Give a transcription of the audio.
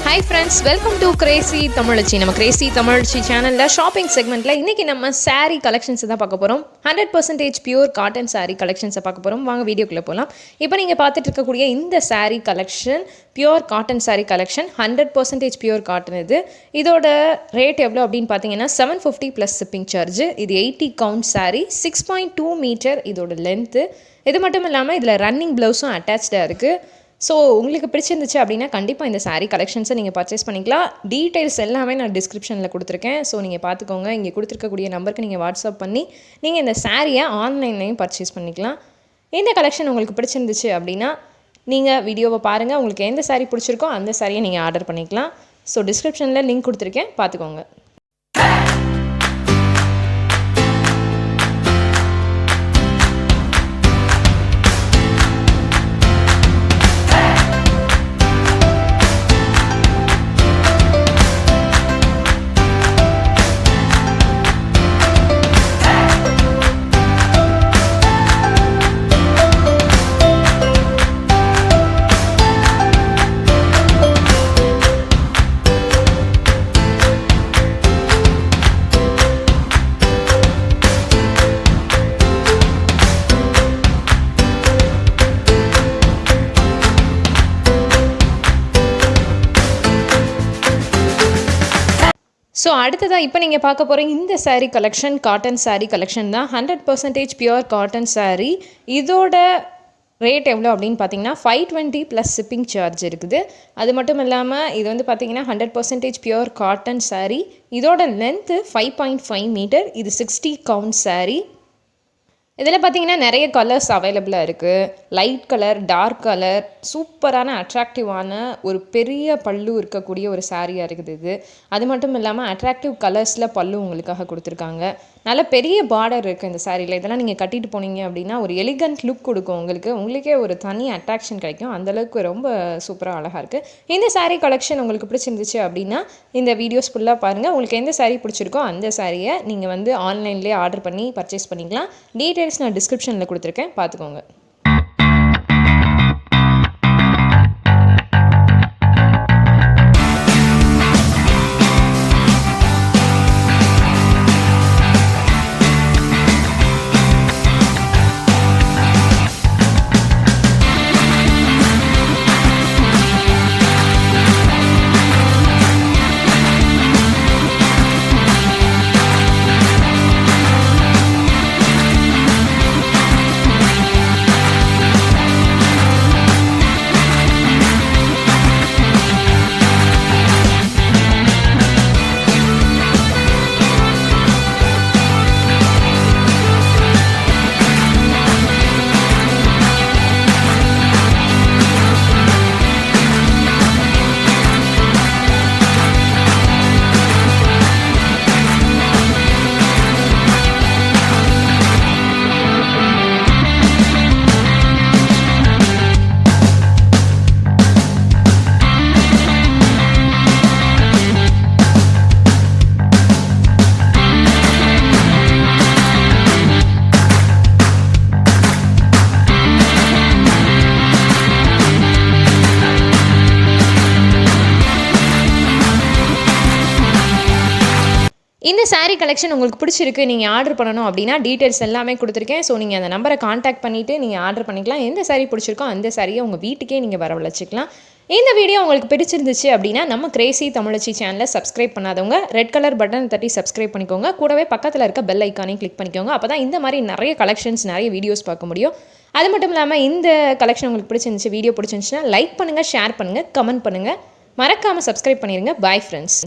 Hi friends, welcome to Crazy Tamalachi. நம்ம Crazy Tamalachi சேனல்ல shopping செக்மெண்ட்ல இன்னைக்கு நம்ம saree collections தான் பார்க்க போறோம். 100% பியூர் காட்டன் saree collections பார்க்க போறோம். வாங்க வீடியோக்குள்ள போலாம். இப்போ நீங்க பார்த்துட்டு இருக்கக்கூடிய இந்த saree collection pure cotton saree collection 100% pure cotton இது. இதோட ரேட் எவ்வளவு அப்படினு பாத்தீங்கன்னா 750 plus shipping charge. இது 80 count saree, 6.2 மீட்டர் இதோட லெந்த். இது மட்டும் இல்லாம இதுல ரன்னிங் ப்ளவுஸும் அட்டாச்டா இருக்கு. ஸோ உங்களுக்கு பிடிச்சிருந்துச்சு அப்படின்னா கண்டிப்பாக இந்த saree கலெக்ஷன்ஸை நீங்கள் பர்ச்சேஸ் பண்ணிக்கலாம். டீட்டெயில்ஸ் எல்லாமே நான் டிஸ்கிரிப்ஷனில் கொடுத்துருக்கேன். ஸோ நீங்கள் பார்த்துக்கோங்க. இங்கே கொடுத்துருக்கக்கூடிய நம்பருக்கு நீங்கள் வாட்ஸ்அப் பண்ணி நீங்கள் இந்த சாரியை ஆன்லைன்லையும் பர்ச்சேஸ் பண்ணிக்கலாம். இந்த கலெக்ஷன் உங்களுக்கு பிடிச்சிருந்துச்சு அப்படின்னா நீங்கள் வீடியோவை பாருங்கள். உங்களுக்கு எந்த saree பிடிச்சிருக்கோ அந்த சாரியை நீங்கள் ஆர்டர் பண்ணிக்கலாம். ஸோ டிஸ்கிரிப்ஷனில் லிங்க் கொடுத்துருக்கேன், பார்த்துக்கோங்க. ஸோ அடுத்ததாக இப்போ நீங்கள் பார்க்க போகிற இந்த saree collection cotton saree collection தான். 100% பியூர் காட்டன் saree. இதோட ரேட் எவ்வளோ அப்படின்னு பார்த்தீங்கன்னா 520 ப்ளஸ் ஷிப்பிங் சார்ஜ் இருக்குது. அது மட்டும் இல்லாமல் இது வந்து பார்த்தீங்கன்னா 100% பியூர் காட்டன் saree. இதோட லென்த்து 5.5 மீட்டர். இது 60 count saree. இதில் பார்த்தீங்கன்னா நிறைய கலர்ஸ் அவைலபிளாக இருக்குது. லைட் கலர், டார்க் கலர், சூப்பரான அட்ராக்டிவான ஒரு பெரிய பல்லு இருக்கக்கூடிய ஒரு சாரியாக இருக்குது இது. அது மட்டும் இல்லாமல் அட்ராக்டிவ் கலர்ஸில் பல்லு உங்களுக்காக கொடுத்துருக்காங்க. நல்ல பெரிய பார்டர் இருக்குது இந்த சாரியில். இதெல்லாம் நீங்கள் கட்டிட்டு போனீங்க அப்படின்னா ஒரு எலிகண்ட் லுக் கொடுக்கும் உங்களுக்கே ஒரு தனி அட்ராக்ஷன் கிடைக்கும். அந்தளவுக்கு ரொம்ப சூப்பராக அழகாக இருக்குது. இந்த saree கலெக்ஷன் உங்களுக்கு பிடிச்சிருந்துச்சு அப்படின்னா இந்த வீடியோஸ் ஃபுல்லாக பாருங்கள். உங்களுக்கு எந்த saree பிடிச்சிருக்கோ அந்த சாரியை நீங்கள் வந்து ஆன்லைன்லேயே ஆர்டர் பண்ணி பர்ச்சேஸ் பண்ணிக்கலாம். டீட்டெயில்ஸ் நான் டிஸ்கிரிப்ஷனில் கொடுத்துருக்கேன், பார்த்துக்கோங்க. இந்த saree கலெக்ஷன் உங்களுக்கு பிடிச்சிருக்கு, நீங்கள் ஆர்டர் பண்ணணும் அப்படின்னா டீட்டெயில்ஸ் எல்லாமே கொடுத்துருக்கேன். ஸோ நீங்கள் அந்த நம்பரை காண்டாக்ட் பண்ணிவிட்டு நீங்கள் ஆர்டர் பண்ணிக்கலாம். எந்த saree பிடிச்சிருக்கோ அந்த சாரியை உங்கள் வீட்டுக்கே நீங்கள் வரவழைச்சிக்கலாம். இந்த வீடியோ உங்களுக்கு பிடிச்சிருந்துச்சு அப்படின்னா நம்ம கிரேசி தமிழச்சி சேனலை சப்ஸ்கிரைப் பண்ணாதவங்க ரெட் கலர் பட்டன் தட்டி சப்ஸ்கிரைப் பண்ணிக்கோங்க. கூடவே பக்கத்தில் இருக்க பெல் ஐக்கானையும் கிளிக் பண்ணிக்கோங்க. அப்போ தான் இந்த மாதிரி நிறைய கலெக்ஷன்ஸ், நிறைய வீடியோஸ் பார்க்க முடியும். அது மட்டும் இல்லாமல் இந்த கலெக்ஷன் உங்களுக்கு பிடிச்சிருந்துச்சு, வீடியோ பிடிச்சிருந்துச்சுன்னா லைக் பண்ணுங்கள், ஷேர் பண்ணுங்கள், கமெண்ட் பண்ணுங்கள். மறக்காமல் சப்ஸ்கிரைப் பண்ணிடுங்க. Bye friends.